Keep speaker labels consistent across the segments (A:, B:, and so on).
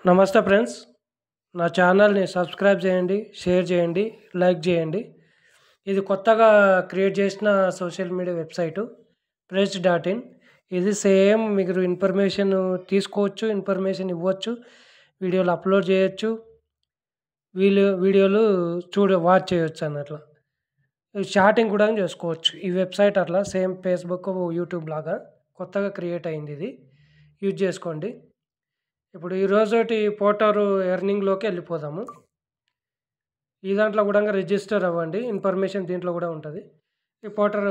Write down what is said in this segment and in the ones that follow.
A: నమస్తే ఫ్రెండ్స్. నా ఛానల్‌ని సబ్స్క్రైబ్ చేయండి, షేర్ చేయండి, లైక్ చేయండి. ఇది కొత్తగా క్రియేట్ చేసిన సోషల్ మీడియా వెబ్‌సైటు ప్రెస్.ఇన్. ఇది సేమ్ మీరు ఇన్ఫర్మేషన్ తీసుకోవచ్చు, ఇన్ఫర్మేషన్ ఇవ్వచ్చు, వీడియోలు అప్‌లోడ్ చేయొచ్చు, వీడియోలు వాచ్ చేయొచ్చు అన్నట్ల. చాటింగ్ కూడా చేసుకోవచ్చు. ఈ వెబ్‌సైట్ అట్లా సేమ్ ఫేస్‌బుక్, యూట్యూబ్ లాగా కొత్తగా క్రియేట్ అయింది ఇది. యూజ్ చేసుకోండి. ఇప్పుడు ఈ రోజుటి పోర్టర్ ఎర్నింగ్‌లోకి వెళ్ళిపోదాము. ఈ దాంట్లో కూడా రిజిస్టర్ అవ్వండి. ఇన్ఫర్మేషన్ దీంట్లో కూడా ఉంటది. ఈ పోర్టర్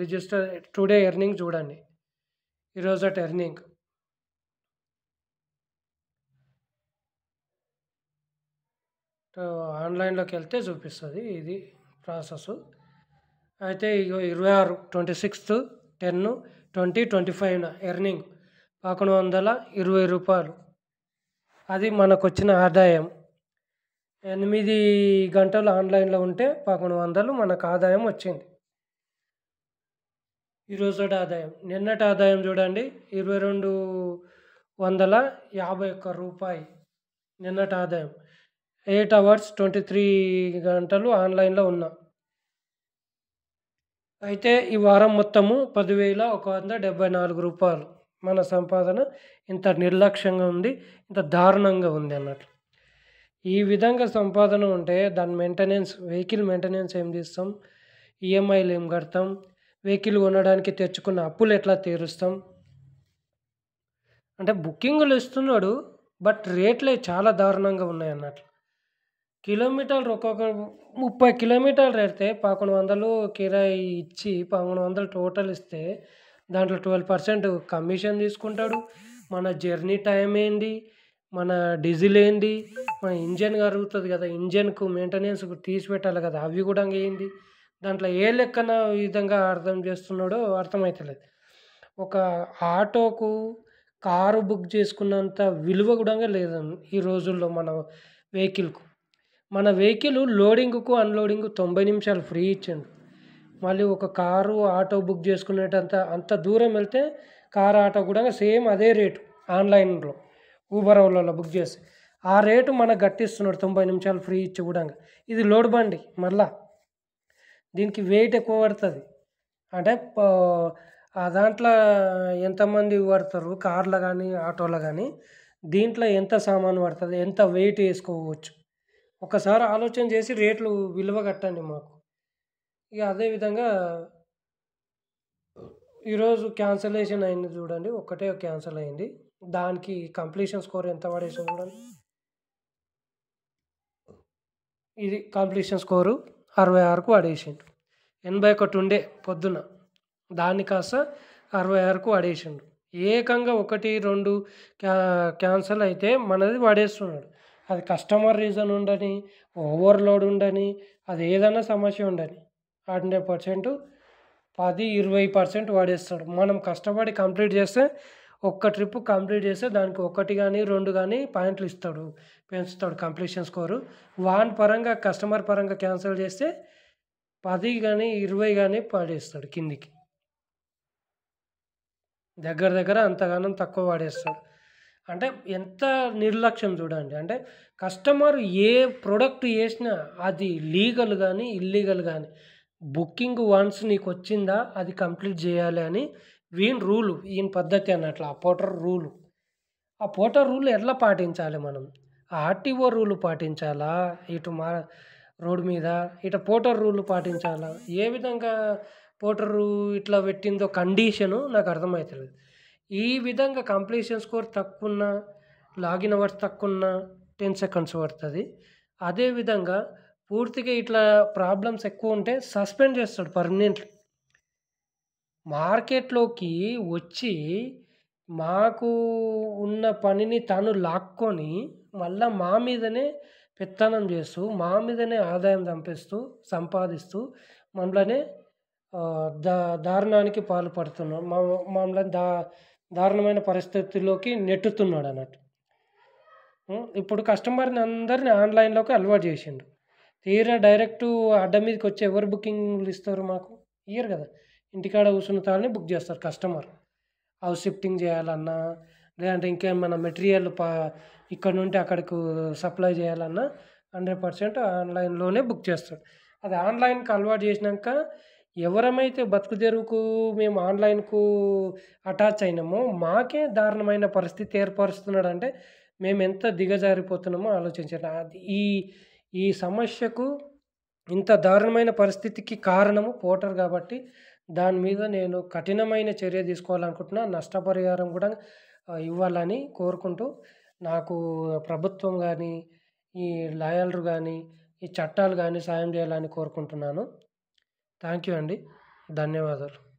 A: రిజిస్టర్ టుడే ఎర్నింగ్ చూడండి. ఈరోజటి ఎర్నింగ్. ఆన్‌లైన్‌లోకి వెళ్తే చూపిస్తది. ఇది ప్రాసెసు. అయితే ఇగో 26 26/10/2025 ఎర్నింగ్ రూ. 1120. అది మనకొచ్చిన ఆదాయం. 8 గంటలు ఆన్‌లైన్‌లో ఉంటే 1100 మనకు ఆదాయం వచ్చింది. ఈరోజుటి ఆదాయం. నిన్నటి ఆదాయం చూడండి రూ. 2251 నిన్నటి ఆదాయం. 8 అవర్స్ 23 గంటలు ఆన్‌లైన్‌లో ఉన్నా. అయితే ఈ వారం మొత్తము రూ. 10,174. మన సంపాదన ఇంత నిర్లక్ష్యంగా ఉంది, ఇంత దారుణంగా ఉంది అన్నట్లు. ఈ విధంగా సంపాదన ఉంటే దాని వెహికల్ మెయింటెనెన్స్ ఏం తీస్తాం? ఈఎంఐలు ఏం కడతాం? వెహికల్ కొనడానికి తెచ్చుకున్న అప్పులు ఎట్లా తీరుస్తాం? అంటే బుకింగులు ఇస్తున్నాడు. బట్ రేట్లే చాలా దారుణంగా ఉన్నాయన్నట్లు. కిలోమీటర్లు ఒక్కొక్క 30 కిలోమీటర్లు ఎడితే 1100 కిరాయి ఇచ్చి 1100 టోటల్ ఇస్తే దాంట్లో 12% కమిషన్ తీసుకుంటాడు. మన జర్నీ టైం ఏంది? మన డీజిల్ ఏంది? మన ఇంజిన్ కరుగుతది కదా! ఇంజిన్‌కు మెయింటెనెన్స్‌కు తీసి పెట్టాలి కదా! అవి కూడా ఏంది? దాంట్లో ఏ లెక్కన విధంగా అర్థం చేస్తున్నాడో అర్థమైతలేదు. ఒక ఆటోకు, కారు బుక్ చేసుకున్నంత విలువ కూడా లేదు ఈ రోజుల్లో మన వెహికల్‌కు. మన వెహికల్ లోడింగ్‌కు, అన్‌లోడింగ్‌కు 90 నిమిషాలు ఫ్రీ ఇచ్చిండు. మళ్ళీ ఒక కారు, ఆటో బుక్ అంత దూరం వెళ్తే కారు, ఆటో కూడా సేమ్ అదే రేటు ఆన్‌లైన్‌లో ఊబర్, ఓలాలో బుక్ చేస్తే. ఆ రేటు మనకు గట్టిస్తున్నాడు 90 నిమిషాలు ఫ్రీ ఇచ్చి గూడంగా. ఇది లోడ్ బండి మళ్ళా. దీనికి వెయిట్ ఎక్కువ పడతది. అంటే దాంట్లో ఎంతమంది పడతారు కార్‌లో గానీ, ఆటోలో గానీ దీంట్లో ఎంత సామాను పడతది? ఎంత వెయిట్ ఏసుకోవచ్చు? ఒకసారి ఆలోచన చేసి రేట్లు విలువ కట్టండి మాకు. ఇక అదే విధంగా ఈరోజు క్యాన్సలేషన్ అయింది చూడండి. ఒక్కటే క్యాన్సల్ అయింది. దానికి కంప్లీషన్ స్కోర్ ఎంత పడేసింది చూడండి. ఇది కంప్లీషన్ స్కోరు 66కు పడేసిండు. 81 ఉండే పొద్దున. దాన్ని కాస్త 66కు పడేసిండు. ఏకంగా 1, 2 క్యాన్సల్ అయితే మనది పడేస్తున్నాడు. అది కస్టమర్ రీజన్ ఉండని, ఓవర్‌లోడ్ ఉండని, అది ఏదైనా సమస్య ఉండని 100% 10, 20% పడేస్తాడు. మనం కష్టపడి కంప్లీట్ చేస్తే ఒక్క ట్రిప్ కంప్లీట్ చేస్తే దానికి 1 గాని, 2 గాని పాయింట్లు ఇస్తాడు. పెంచుతాడు కంప్లీషన్ స్కోరు. వాని పరంగా కస్టమర్ పరంగా క్యాన్సల్ చేస్తే 10 గాని, 20 గాని పడేస్తాడు కిందికి. దగ్గర అంతగానం తక్కువ పడేస్తాడు. అంటే ఎంత నిర్లక్ష్యం చూడండి. అంటే కస్టమర్ ఏ ప్రొడక్ట్ చేసినా అది లీగల్ గాని, ఇల్లీగల్ గాని బుకింగ్ వన్స్ నీకొచ్చిందా అది కంప్లీట్ చేయాలి అని వీని రూలు. ఈయన పద్ధతి అన్నట్లు. ఆ పోర్టర్ రూలు. ఆ పోర్టర్ రూల్ ఎట్లా పాటించాలి మనం? ఆర్‌టీఓ రూల్ పాటించాలా? రోడ్ మీద పోర్టర్ రూల్ పాటించాలా? ఏ విధంగా పోర్టరు ఇట్లా పెట్టిందో కండిషను నాకు అర్థమైతలేదు. ఈ విధంగా కంప్లీషన్ స్కోర్ తక్కువున్నా, లాగిన్ అవర్స్ తక్కువున్నా 10 సెకండ్స్ పడతది. అదే విధంగా పూర్తిగా ఇట్లా ప్రాబ్లమ్స్ ఎక్కువుంటే సస్పెండ్ చేస్తాడు పర్మనెంట్‌లీ. మార్కెట్‌లోకి వచ్చి మాకు ఉన్న పనిని తను లాక్కొని మళ్ళా మా మీదనే పెత్తనం చేస్తూ, మా మీదనే ఆదాయం సంపాదిస్తూ మమ్మల్ని దారుణానికి పాల్పడుతున్నాడు. మమ్మల్ని దారుణమైన పరిస్థితుల్లోకి నెట్టుతున్నాడన్నట్టు. ఇప్పుడు కస్టమర్‌ని అందరిని ఆన్‌లైన్‌లోకి అలవాటు చేసిండు. తీరా డైరెక్టు అడ్డ మీదకొచ్చి ఎవరు బుకింగ్‌లు ఇస్తారు మాకు? ఇయ్యరు కదా! ఇంటికాడ కూర్చున్న తాళ్ళని బుక్ చేస్తారు కస్టమర్. హౌస్ షిఫ్టింగ్ చేయాలన్నా, లేదంటే ఇంకేమన్నా మెటీరియల్ ఇక్కడ నుండి అక్కడికి సప్లై చేయాలన్నా 100% ఆన్‌లైన్‌లోనే బుక్ చేస్తాడు. అది ఆన్‌లైన్‌కి అలవాటు చేసినంక ఎవరమైతే బతుకు తెరువుకు మేము ఆన్‌లైన్‌కు అటాచ్ అయినామో మాకే దారుణమైన పరిస్థితి ఏర్పరుస్తున్నాడంటే మేమెంత దిగజారిపోతున్నామో ఆలోచించండి. ఈ సమస్యకు ఇంత దారుణమైన పరిస్థితికి కారణము పోర్టర్ కాబట్టి దాని మీద నేను కఠినమైన చర్య తీసుకోవాలనుకుంటున్నా. నష్టపరిహారం గూడా ఇవ్వాలని కోరుకుంటూ నాకు ప్రభుత్వం గానీ, ఈ లాయర్లు గానీ, ఈ చట్టాలు గానీ సాయం జేయాలని కోరుకుంటున్నాను. థాంక్ యూ అండి. ధన్యవాదాలు.